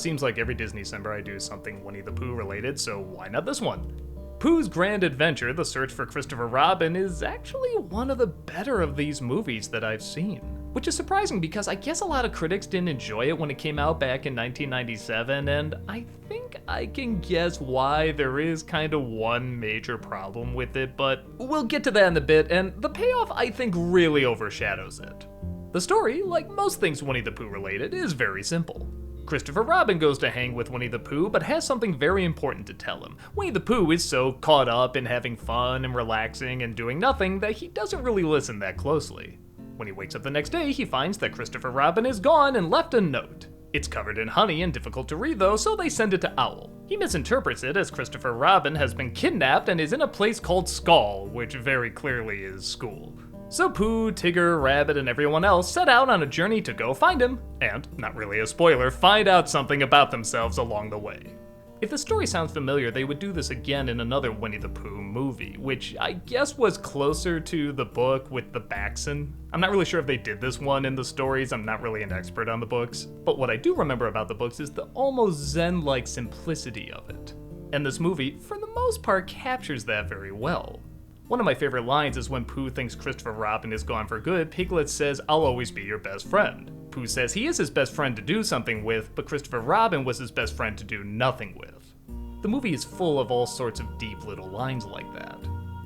seems like every Disneycember I do something Winnie the Pooh related, so why not this one? Pooh's Grand Adventure, The Search for Christopher Robin, is actually one of the better of these movies that I've seen. Which is surprising because I guess a lot of critics didn't enjoy it when it came out back in 1997, and I think I can guess why. There is kind of one major problem with it, but we'll get to that in a bit, and the payoff I think really overshadows it. The story, like most things Winnie the Pooh related, is very simple. Christopher Robin goes to hang with Winnie the Pooh, but has something very important to tell him. Winnie the Pooh is so caught up in having fun and relaxing and doing nothing that he doesn't really listen that closely. When he wakes up the next day, he finds that Christopher Robin is gone and left a note. It's covered in honey and difficult to read though, so they send it to Owl. He misinterprets it as Christopher Robin has been kidnapped and is in a place called Skull, which very clearly is school. So Pooh, Tigger, Rabbit, and everyone else set out on a journey to go find him, and, not really a spoiler, find out something about themselves along the way. If the story sounds familiar, they would do this again in another Winnie the Pooh movie, which I guess was closer to the book with the Baxen. I'm not really sure if they did this one in the stories, I'm not really an expert on the books, but what I do remember about the books is the almost zen-like simplicity of it. And this movie, for the most part, captures that very well. One of my favorite lines is when Pooh thinks Christopher Robin is gone for good, Piglet says, "I'll always be your best friend." Pooh says he is his best friend to do something with, but Christopher Robin was his best friend to do nothing with. The movie is full of all sorts of deep little lines like that.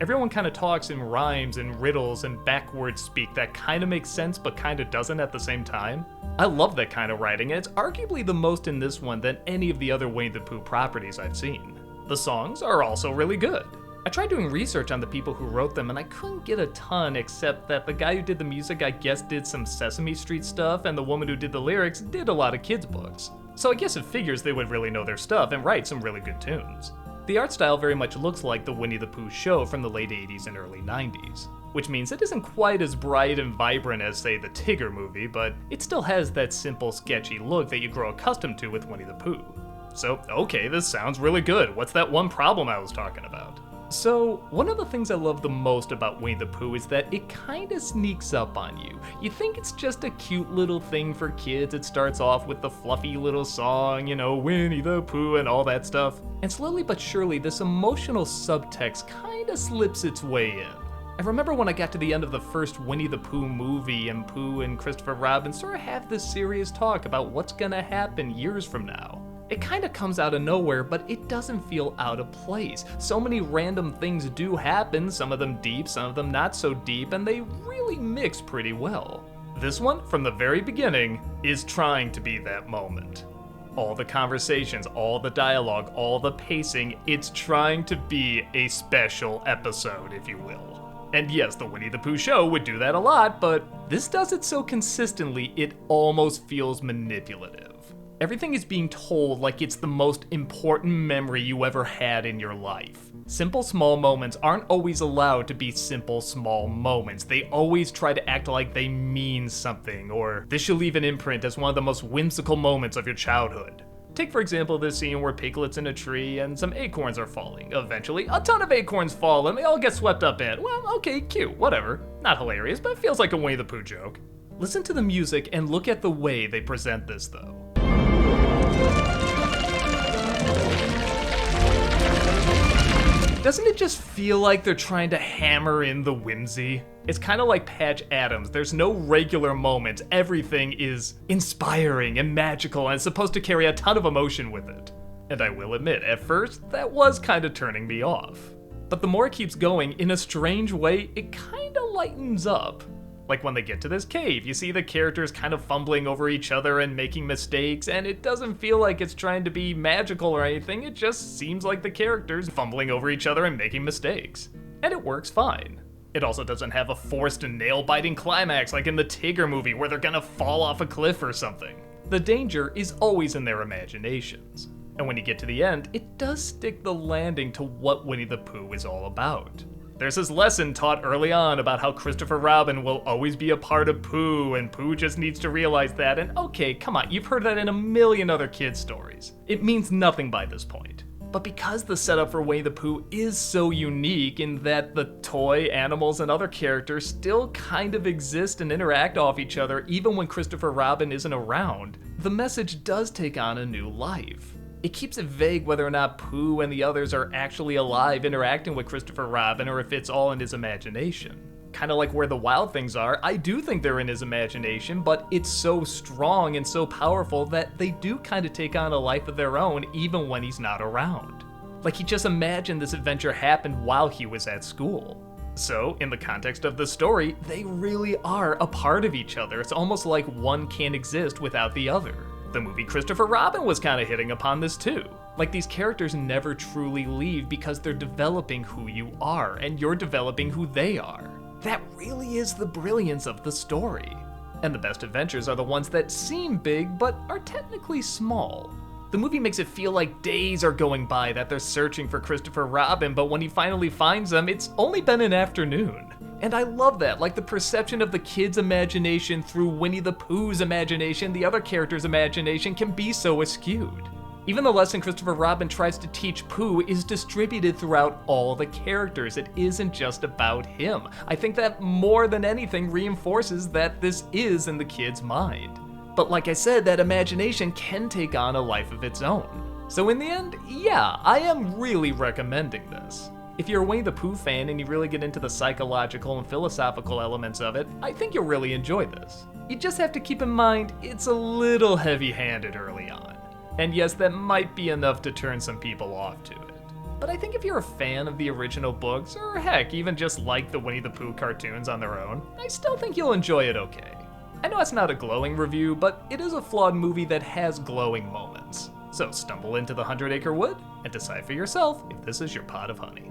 Everyone kind of talks in rhymes and riddles and backwards speak that kind of makes sense but kind of doesn't at the same time. I love that kind of writing, and it's arguably the most in this one than any of the other Winnie the Pooh properties I've seen. The songs are also really good. I tried doing research on the people who wrote them and I couldn't get a ton, except that the guy who did the music I guess did some Sesame Street stuff, and the woman who did the lyrics did a lot of kids' books. So I guess it figures they would really know their stuff and write some really good tunes. The art style very much looks like the Winnie the Pooh show from the late 80s and early 90s, which means it isn't quite as bright and vibrant as, say, the Tigger movie, but it still has that simple, sketchy look that you grow accustomed to with Winnie the Pooh. So, okay, this sounds really good. What's that one problem I was talking about? So, one of the things I love the most about Winnie the Pooh is that it kinda sneaks up on you. You think it's just a cute little thing for kids. It starts off with the fluffy little song, Winnie the Pooh and all that stuff. And slowly but surely, this emotional subtext kinda slips its way in. I remember when I got to the end of the first Winnie the Pooh movie and Pooh and Christopher Robin sort of have this serious talk about what's gonna happen years from now. It kind of comes out of nowhere, but it doesn't feel out of place. So many random things do happen, some of them deep, some of them not so deep, and they really mix pretty well. This one, from the very beginning, is trying to be that moment. All the conversations, all the dialogue, all the pacing, it's trying to be a special episode, if you will. And yes, the Winnie the Pooh show would do that a lot, but this does it so consistently it almost feels manipulative. Everything is being told like it's the most important memory you ever had in your life. Simple small moments aren't always allowed to be simple small moments. They always try to act like they mean something, or this should leave an imprint as one of the most whimsical moments of your childhood. Take for example this scene where Piglet's in a tree and some acorns are falling. Eventually, a ton of acorns fall and they all get swept up in. Well, okay, cute, whatever. Not hilarious, but it feels like a Winnie the Pooh joke. Listen to the music and look at the way they present this though. Doesn't it just feel like they're trying to hammer in the whimsy? It's kind of like Patch Adams. There's no regular moments. Everything is inspiring and magical and it's supposed to carry a ton of emotion with it. And I will admit, at first, that was kind of turning me off. But the more it keeps going, in a strange way, it kind of lightens up. Like when they get to this cave, you see the characters kind of fumbling over each other and making mistakes, and it doesn't feel like it's trying to be magical or anything, it just seems like the characters fumbling over each other and making mistakes. And it works fine. It also doesn't have a forced and nail-biting climax like in the Tigger movie where they're gonna fall off a cliff or something. The danger is always in their imaginations. And when you get to the end, it does stick the landing to what Winnie the Pooh is all about. There's this lesson taught early on about how Christopher Robin will always be a part of Pooh, and Pooh just needs to realize that, and okay, come on, you've heard that in a million other kids' stories. It means nothing by this point. But because the setup for Winnie the Pooh is so unique in that the toy, animals, and other characters still kind of exist and interact off each other even when Christopher Robin isn't around, the message does take on a new life. It keeps it vague whether or not Pooh and the others are actually alive interacting with Christopher Robin or if it's all in his imagination. Kind of like where the wild things are, I do think they're in his imagination, but it's so strong and so powerful that they do kind of take on a life of their own even when he's not around. Like he just imagined this adventure happened while he was at school. So, in the context of the story, they really are a part of each other. It's almost like one can't exist without the other. The movie Christopher Robin was kind of hitting upon this too. Like these characters never truly leave because they're developing who you are, and you're developing who they are. That really is the brilliance of the story. And the best adventures are the ones that seem big but are technically small. The movie makes it feel like days are going by that they're searching for Christopher Robin, but when he finally finds them, it's only been an afternoon. And I love that, like the perception of the kid's imagination through Winnie the Pooh's imagination, the other character's imagination can be so askewed. Even the lesson Christopher Robin tries to teach Pooh is distributed throughout all the characters. It isn't just about him. I think that more than anything reinforces that this is in the kid's mind. But like I said, that imagination can take on a life of its own. So in the end, yeah, I am really recommending this. If you're a Winnie the Pooh fan and you really get into the psychological and philosophical elements of it, I think you'll really enjoy this. You just have to keep in mind, it's a little heavy-handed early on. And yes, that might be enough to turn some people off to it. But I think if you're a fan of the original books, or heck, even just like the Winnie the Pooh cartoons on their own, I still think you'll enjoy it okay. I know it's not a glowing review, but it is a flawed movie that has glowing moments. So stumble into the 100 Acre Wood and decide for yourself if this is your pot of honey.